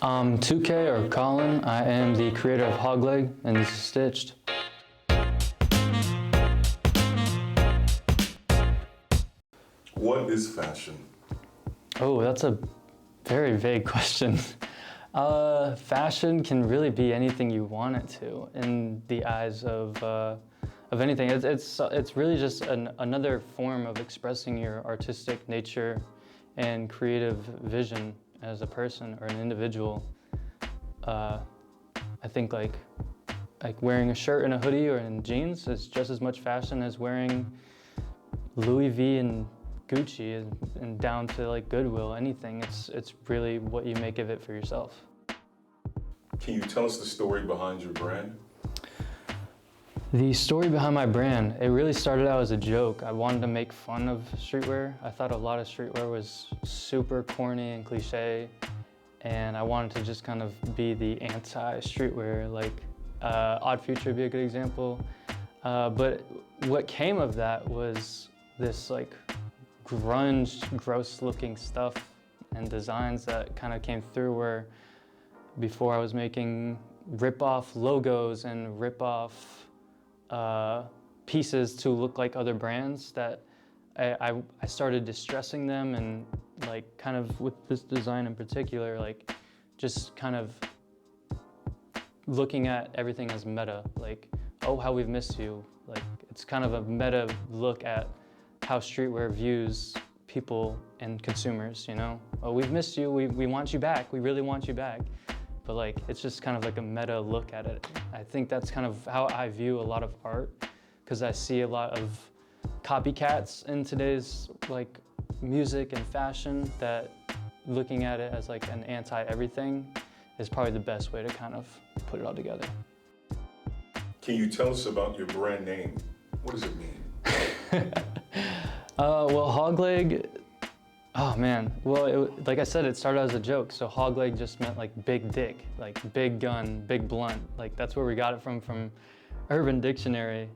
2K or Colin. I am the creator of Hogleg, and this is Stitched. What is fashion? Oh, that's a very vague question. Fashion can really be anything you want it to in the eyes of anything. It's really just another form of expressing your artistic nature and creative vision as a person or an individual. I think like wearing a shirt and a hoodie or in jeans is just as much fashion as wearing Louis V and Gucci and down to like Goodwill, anything. It's really what you make of it for yourself. Can you tell us the story behind your brand? The story behind my brand, it really started out as a joke. I wanted to make fun of streetwear. I thought a lot of streetwear was super corny and cliche, and I wanted to just kind of be the anti-streetwear, like Odd Future would be a good example. But what came of that was this like grunge, gross looking stuff and designs that kind of came through where before I was making rip-off logos and rip-off pieces to look like other brands, that I started distressing them, and like kind of with this design in particular, like just kind of looking at everything as meta, like, oh, how we've missed you. Like it's kind of a meta look at how streetwear views people and consumers, you know? Oh, we've missed you, we want you back, we really want you back. But like, it's just kind of like a meta look at it. I think that's kind of how I view a lot of art, because I see a lot of copycats in today's like music and fashion, that looking at it as like an anti-everything is probably the best way to kind of put it all together. Can you tell us about your brand name? What does it mean? Well, Hogleg, oh man. Well, like I said, it started as a joke. So Hogleg just meant like big dick, like big gun, big blunt. Like that's where we got it from Urban Dictionary.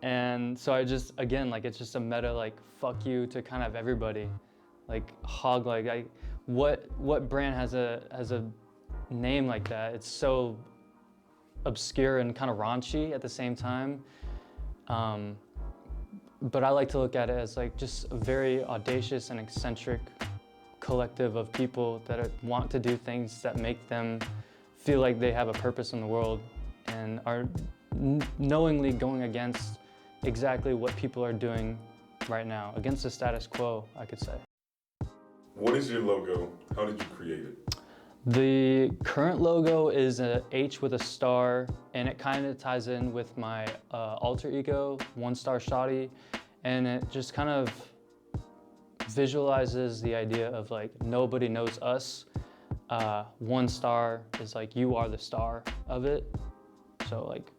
And so I just, again, like it's just a meta, like fuck you to kind of everybody. Like Hogleg, what brand has a name like that? It's so obscure and kind of raunchy at the same time. But I like to look at it as like just a very audacious and eccentric collective of people that want to do things that make them feel like they have a purpose in the world and are knowingly going against exactly what people are doing right now, against the status quo, I could say. What is your logo? How did you create it? The current logo is an H with a star, and it kind of ties in with my alter ego, One Star Shotty, and it just kind of visualizes the idea of like nobody knows us. One star is like you are the star of it. So like,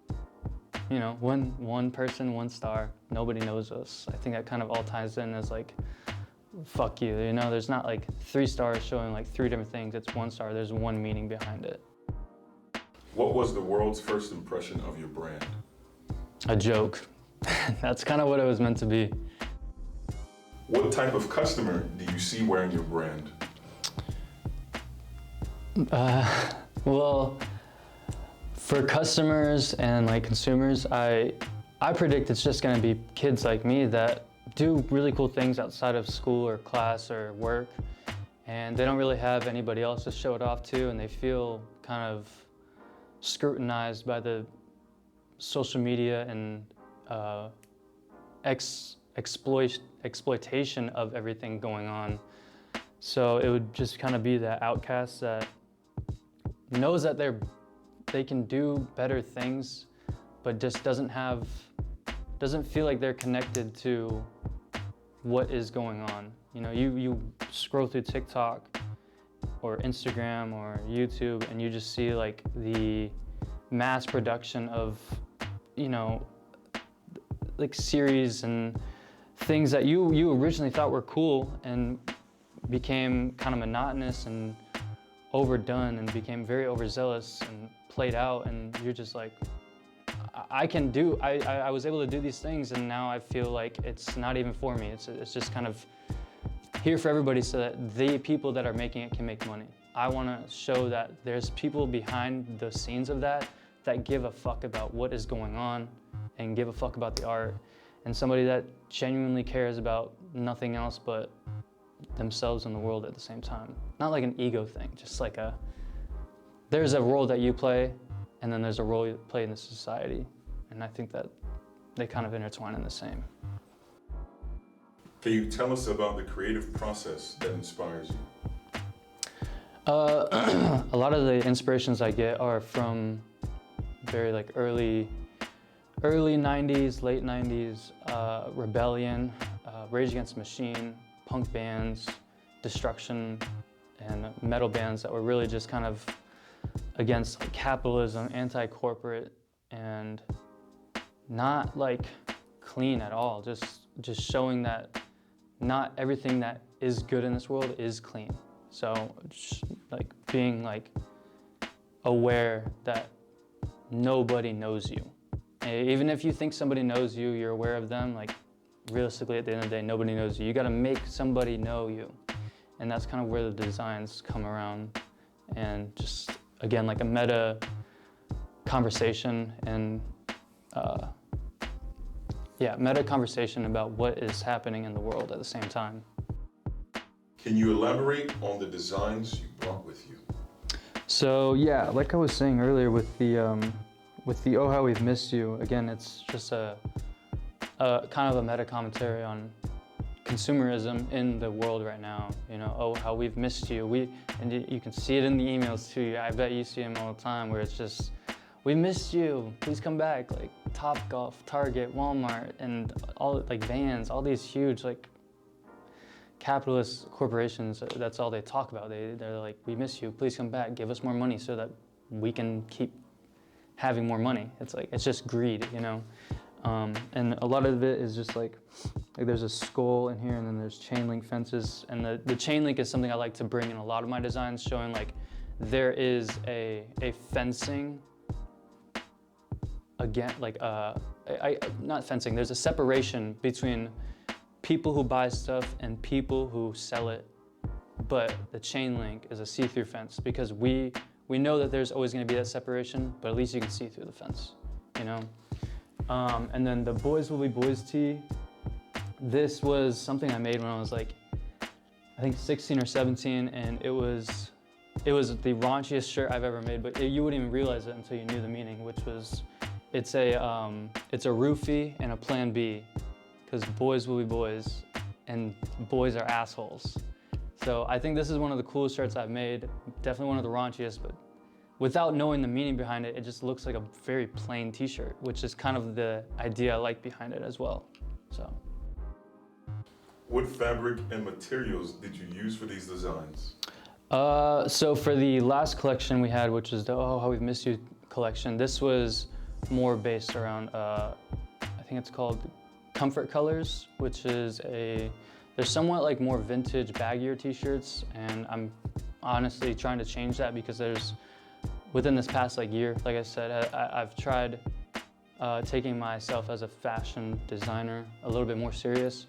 you know, one person, one star, nobody knows us. I think that kind of all ties in as like, fuck you, you know, there's not like 3 stars showing like 3 different things, it's 1 star, there's one meaning behind it. What was the world's first impression of your brand? A joke. That's kind of what it was meant to be. What type of customer do you see wearing your brand? Well, for customers and like consumers, I predict it's just gonna be kids like me that do really cool things outside of school or class or work, and they don't really have anybody else to show it off to, and they feel kind of scrutinized by the social media and exploitation of everything going on. So it would just kind of be that outcast that knows that they can do better things, but just doesn't feel like they're connected to what is going on. You know, you scroll through TikTok or Instagram or YouTube, and you just see like the mass production of, you know, like series and things that you originally thought were cool and became kind of monotonous and overdone and became very overzealous and played out, and you're just like, I was able to do these things, and now I feel like it's not even for me. It's just kind of here for everybody so that the people that are making it can make money. I want to show that there's people behind the scenes of that give a fuck about what is going on and give a fuck about the art, and somebody that genuinely cares about nothing else but themselves and the world at the same time. Not like an ego thing, just like there's a role that you play, and then there's a role you play in the society, and I think that they kind of intertwine in the same. Can you tell us about the creative process that inspires you? A lot of the inspirations I get are from very like early 90s, late 90s, rebellion, Rage Against the Machine, punk bands, destruction, and metal bands that were really just kind of against like capitalism, anti-corporate, and not like clean at all. Just showing that not everything that is good in this world is clean. So just like being like aware that nobody knows you. And even if you think somebody knows you, you're aware of them, like realistically at the end of the day, nobody knows you. You gotta make somebody know you. And that's kind of where the designs come around. And just, again, like a meta conversation and meta conversation about what is happening in the world at the same time. Can you elaborate on the designs you brought with you? So yeah, like I was saying earlier with the Oh How We've Missed You, again, it's just a kind of a meta commentary on consumerism in the world right now. You know, oh, how we've missed you. And you can see it in the emails too. I bet you see them all the time where it's just, we missed you, please come back. Like Topgolf, Target, Walmart, and all like Vans, all these huge like capitalist corporations, that's all they talk about. They're like, we miss you, please come back, give us more money so that we can keep having more money. It's like, it's just greed, you know? And a lot of it is just like there's a skull in here and then there's chain link fences. And the chain link is something I like to bring in a lot of my designs, showing like there is a fencing, again, like, not fencing, there's a separation between people who buy stuff and people who sell it, but the chain link is a see-through fence because we know that there's always going to be that separation, but at least you can see through the fence, you know? And then the Boys Will Be Boys tee, this was something I made when I was like, I think 16 or 17, and it was the raunchiest shirt I've ever made, but you wouldn't even realize it until you knew the meaning, which was, it's a roofie and a plan B, because boys will be boys, and boys are assholes. So I think this is one of the coolest shirts I've made, definitely one of the raunchiest, but without knowing the meaning behind it, it just looks like a very plain t-shirt, which is kind of the idea I like behind it as well, so. What fabric and materials did you use for these designs? So for the last collection we had, which is the Oh How We've Missed You collection, this was more based around, I think it's called Comfort Colors, which is they're somewhat like more vintage, baggier t-shirts, and I'm honestly trying to change that because within this past like year, like I said, I've tried taking myself as a fashion designer a little bit more serious,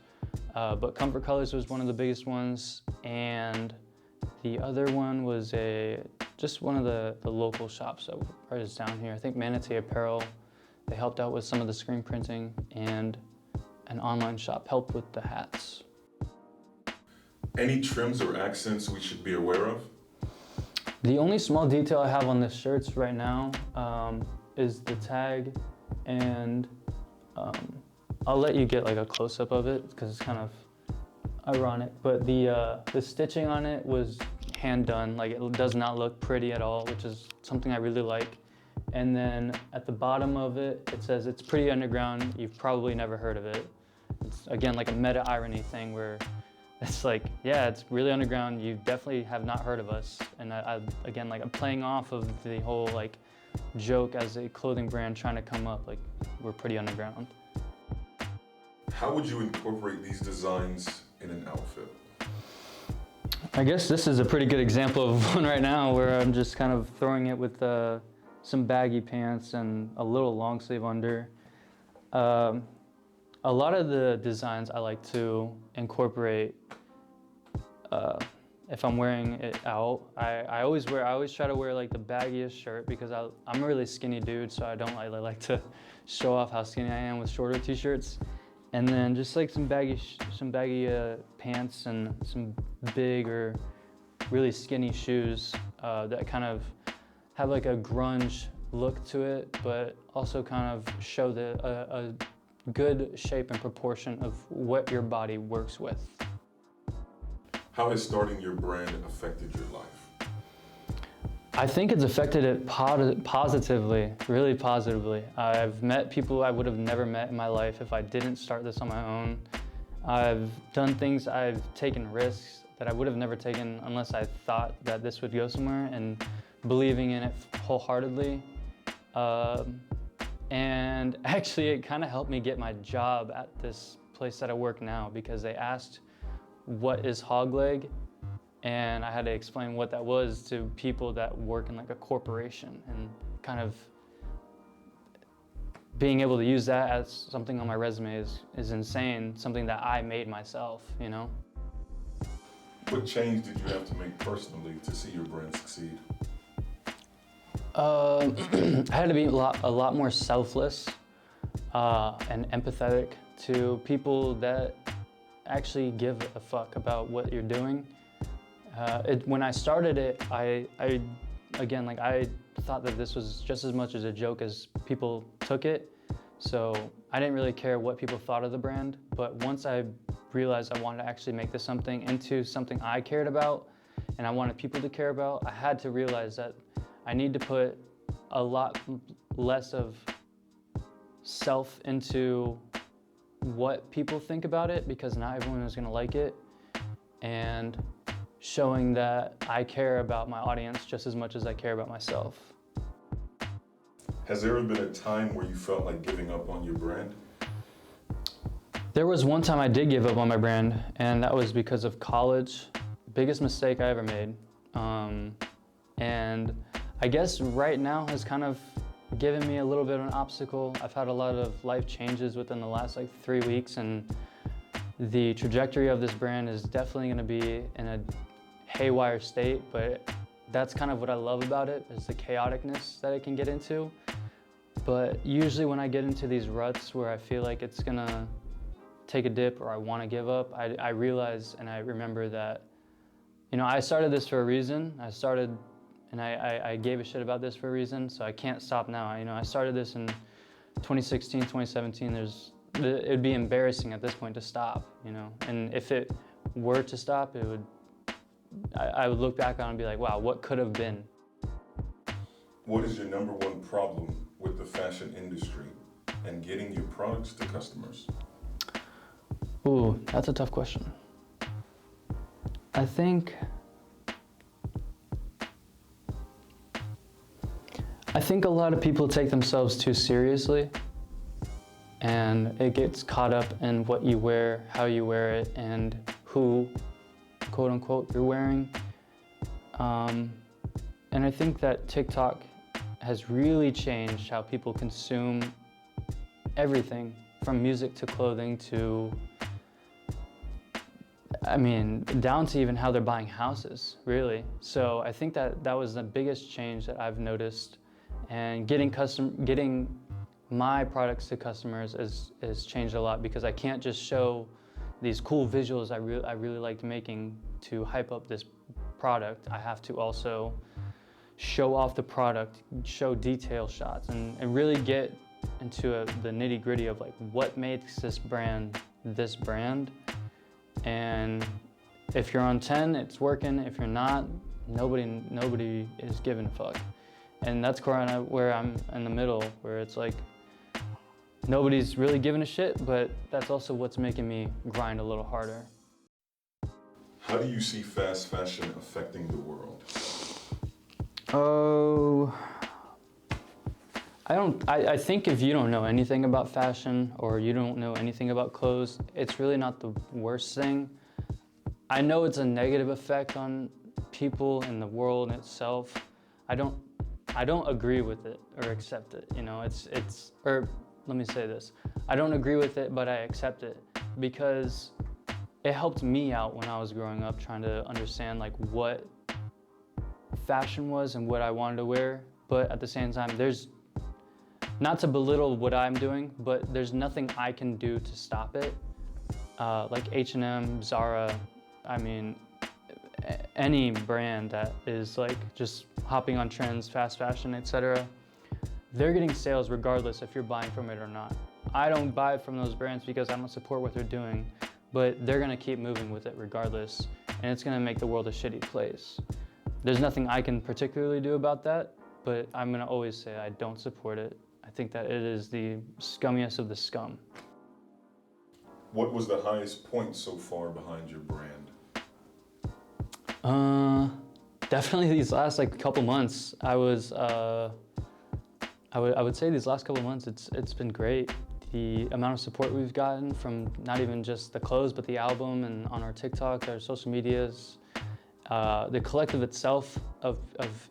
but Comfort Colors was one of the biggest ones, and the other one was just one of the local shops that are just down here. I think Manatee Apparel, they helped out with some of the screen printing, and an online shop helped with the hats. Any trims or accents we should be aware of? The only small detail I have on the shirts right now is the tag, and I'll let you get like a close-up of it because it's kind of ironic, but the stitching on it was hand done. Like, it does not look pretty at all, which is something I really like. And then at the bottom of it, it says it's pretty underground. You've probably never heard of it. It's again like a meta irony thing where it's like, yeah, it's really underground. You definitely have not heard of us. And again, like I'm playing off of the whole like joke as a clothing brand trying to come up, like we're pretty underground. How would you incorporate these designs in an outfit? I guess this is a pretty good example of one right now where I'm just kind of throwing it with some baggy pants and a little long sleeve under. A lot of the designs I like to incorporate if I'm wearing it out. I always try to wear like the baggiest shirt because I'm a really skinny dude, so I don't like to show off how skinny I am with shorter t-shirts. And then just like some baggy pants and some big or really skinny shoes that kind of have like a grunge look to it, but also kind of show a good shape and proportion of what your body works with. How has starting your brand affected your life? I think it's affected it positively, really positively. I've met people I would have never met in my life if I didn't start this on my own. I've done things, I've taken risks that I would have never taken unless I thought that this would go somewhere, and believing in it wholeheartedly. And actually it kind of helped me get my job at this place that I work now, because they asked, what is Hogleg? And I had to explain what that was to people that work in like a corporation, and kind of being able to use that as something on my resume is insane, something that I made myself, you know? What change did you have to make personally to see your brand succeed? I had to be a lot more selfless and empathetic to people that actually give a fuck about what you're doing. When I started it, I thought that this was just as much as a joke as people took it. So I didn't really care what people thought of the brand. But once I realized I wanted to actually make this into something I cared about and I wanted people to care about, I had to realize that I need to put a lot less of self into what people think about it, because not everyone is going to like it, and showing that I care about my audience just as much as I care about myself. Has there ever been a time where you felt like giving up on your brand? There was one time I did give up on my brand, and that was because of college. Biggest mistake I ever made. And I guess right now has kind of given me a little bit of an obstacle. I've had a lot of life changes within the last 3 weeks, and the trajectory of this brand is definitely going to be in a haywire state, but that's kind of what I love about it, is the chaoticness that it can get into. But usually when I get into these ruts where I feel like it's gonna take a dip or I want to give up, I realize and I remember that, you know, I started this for a reason. I gave a shit about this for a reason, so I can't stop now. You know, I started this in 2016, 2017. It would be embarrassing at this point to stop, you know. And if it were to stop, I would look back on it and be like, wow, what could have been? What is your number one problem with the fashion industry and getting your products to customers? Ooh, that's a tough question. I think a lot of people take themselves too seriously, and it gets caught up in what you wear, how you wear it, and who, quote unquote, you're wearing. And I think that TikTok has really changed how people consume everything, from music to clothing to, I mean, down to even how they're buying houses, really. So I think that was the biggest change that I've noticed. And getting my products to customers has changed a lot, because I can't just show these cool visuals I really liked making to hype up this product. I have to also show off the product, show detail shots, and really get into the nitty-gritty of like what makes this brand. And if you're on 10, it's working. If you're not, nobody is giving a fuck. And that's where I'm in the middle, where it's like nobody's really giving a shit, but that's also what's making me grind a little harder. How do you see fast fashion affecting the world? Oh, I think if you don't know anything about fashion or you don't know anything about clothes, it's really not the worst thing. I know it's a negative effect on people and the world itself. I don't agree with it or accept it, you know. Or let me say this. I don't agree with it, but I accept it, because it helped me out when I was growing up, trying to understand like what fashion was and what I wanted to wear. But at the same time, there's, not to belittle what I'm doing, but there's nothing I can do to stop it. Like H&M, Zara, I mean, any brand that is like just hopping on trends, fast fashion, etc. They're getting sales regardless if you're buying from it or not. I don't buy from those brands because I don't support what they're doing, but they're gonna keep moving with it regardless, and it's gonna make the world a shitty place. There's nothing I can particularly do about that, but I'm gonna always say I don't support it. I think that it is the scummiest of the scum. What was the highest point so far behind your brand? Definitely these last like couple months. I would say these last couple months it's been great. The amount of support we've gotten from not even just the clothes, but the album and on our TikTok, our social medias, the collective itself of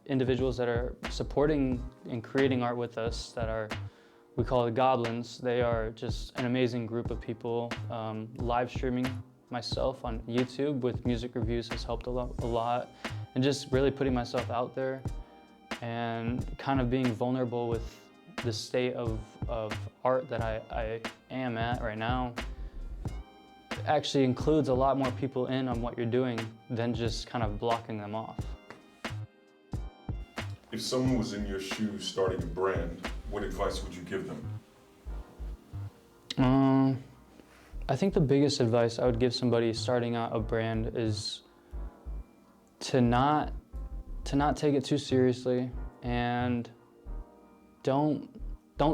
individuals that are supporting and creating art with us that are, we call it goblins. They are just an amazing group of people. Live streaming myself on YouTube with music reviews has helped a lot. And just really putting myself out there and kind of being vulnerable with the state of art that I am at right now actually includes a lot more people in on what you're doing than just kind of blocking them off. If someone was in your shoes starting a brand, what advice would you give them? I think the biggest advice I would give somebody starting out a brand is to not take it too seriously, and don't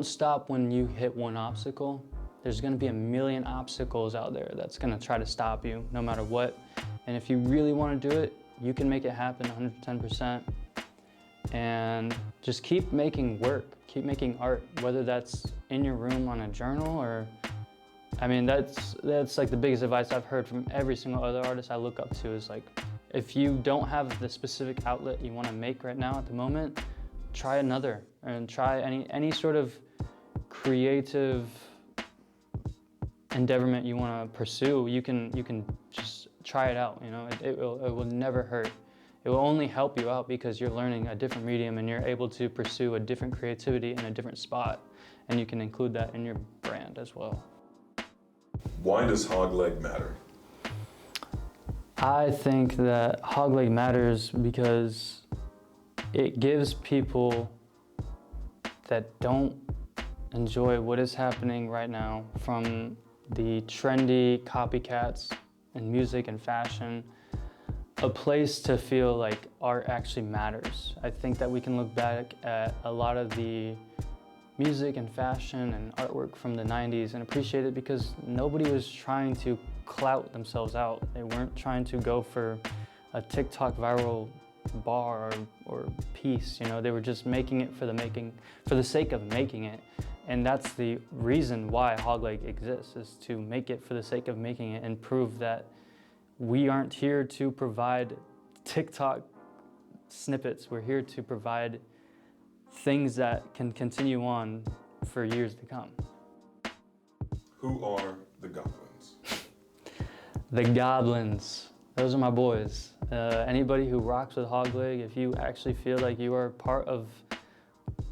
stop when you hit one obstacle. There's gonna be a million obstacles out there that's gonna try to stop you no matter what. And if you really wanna do it, you can make it happen 110%. And just keep making work, keep making art, whether that's in your room on a journal or, I mean, that's like the biggest advice I've heard from every single other artist I look up to is like, if you don't have the specific outlet you want to make right now at the moment, try another and try any sort of creative endeavorment you want to pursue. You can just try it out. You know, it will never hurt. It will only help you out because you're learning a different medium and you're able to pursue a different creativity in a different spot, and you can include that in your brand as well. Why does Hogleg matter? I think that Hogleg matters because it gives people that don't enjoy what is happening right now, from the trendy copycats in music and fashion, a place to feel like art actually matters. I think that we can look back at a lot of the music and fashion and artwork from the 90s and appreciate it because nobody was trying to clout themselves out. They weren't trying to go for a TikTok viral bar or piece, you know. They were just making it for the sake of making it. And that's the reason why Hogleg exists, is to make it for the sake of making it and prove that we aren't here to provide TikTok snippets. We're here to provide things that can continue on for years to come. Who are the goblins? The goblins, those are my boys. Anybody who rocks with Hogleg, if you actually feel like you are part of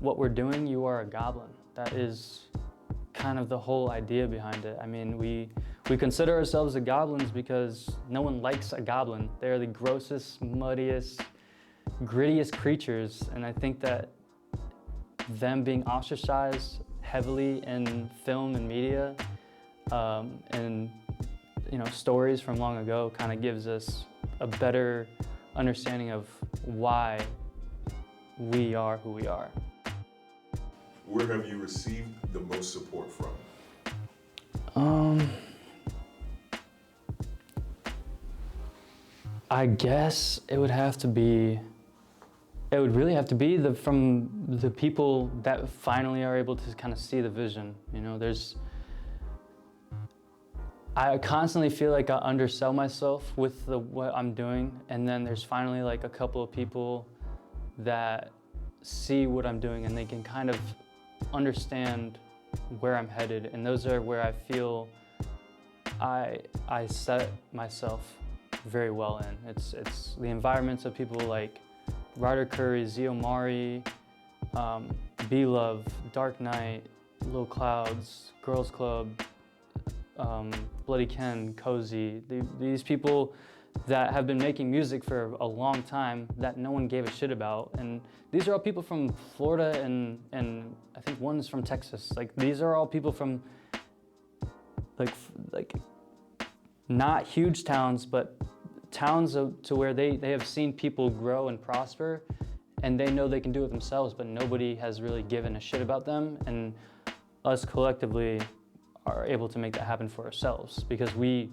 what we're doing, you are a goblin. That is kind of the whole idea behind it. I mean, we consider ourselves the goblins because no one likes a goblin. They're the grossest, muddiest, grittiest creatures, and I think that them being ostracized heavily in film and media and stories from long ago kind of gives us a better understanding of why we are who we are. Where have you received the most support from? I guess it would really have to be from the people that finally are able to kind of see the vision. You know, I constantly feel like I undersell myself with what I'm doing, and then there's finally like a couple of people that see what I'm doing and they can kind of understand where I'm headed, and those are where I feel I set myself very well in. It's the environments of people like Ryder Curry, Zio Mari, B-Love, Dark Knight, Lil Clouds, Girls Club, Bloody Ken, Cozy. These people that have been making music for a long time that no one gave a shit about. And these are all people from Florida and I think one's from Texas. Like, these are all people from like not huge towns, but towns to where they have seen people grow and prosper, and they know they can do it themselves, but nobody has really given a shit about them. And us collectively are able to make that happen for ourselves, because we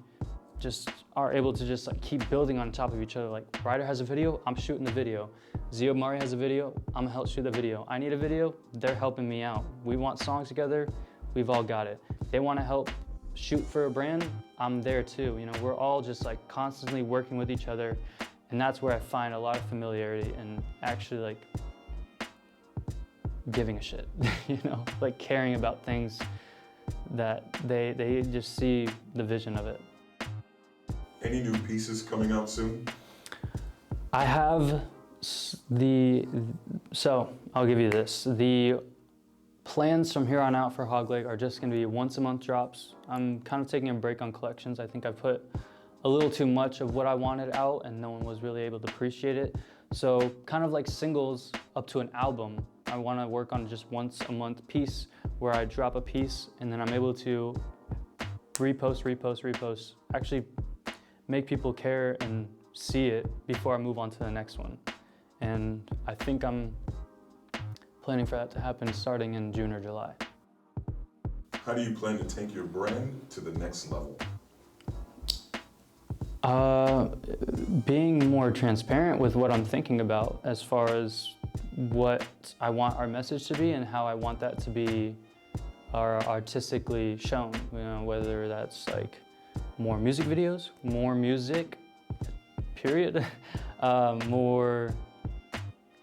just are able to just like keep building on top of each other. Like, Ryder has a video, I'm shooting the video. Zio Mari has a video, I'm gonna help shoot the video. I need a video, they're helping me out. We want songs together, we've all got it. They wanna help shoot for a brand, I'm there too. You know, we're all just like constantly working with each other, and that's where I find a lot of familiarity and actually like giving a shit, you know, like caring about things that they just see the vision of it. Any new pieces coming out soon? I have so I'll give you this. The plans from here on out for Hogleg are just gonna be once a month drops. I'm kind of taking a break on collections. I think I put a little too much of what I wanted out and no one was really able to appreciate it. So kind of like singles up to an album, I wanna work on just once a month piece where I drop a piece and then I'm able to repost, actually make people care and see it before I move on to the next one. And I think I'm planning for that to happen starting in June or July. How do you plan to take your brand to the next level? Being more transparent with what I'm thinking about as far as what I want our message to be and how I want that to be artistically shown. You know, whether that's like more music videos, more music, period, more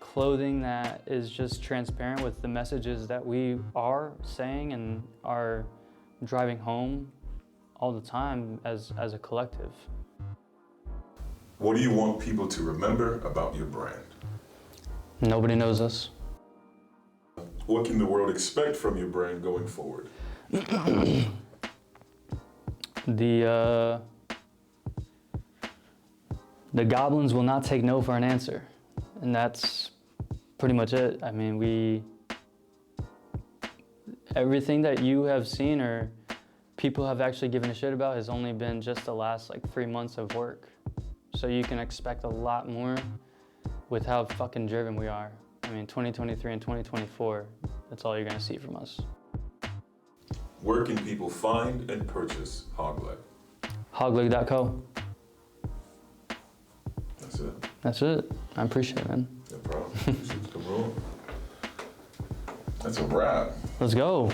clothing that is just transparent with the messages that we are saying and are driving home all the time as a collective. What do you want people to remember about your brand? Nobody knows us. What can the world expect from your brand going forward? The goblins will not take no for an answer, and that's pretty much it. I mean, everything that you have seen or people have actually given a shit about has only been just the last like 3 months of work. So you can expect a lot more with how fucking driven we are. I mean, 2023 and 2024, that's all you're gonna see from us. Where can people find and purchase Hogleg? Hogleg.co. That's it. That's it. I appreciate it, man. No problem. Come on. That's a wrap. Let's go.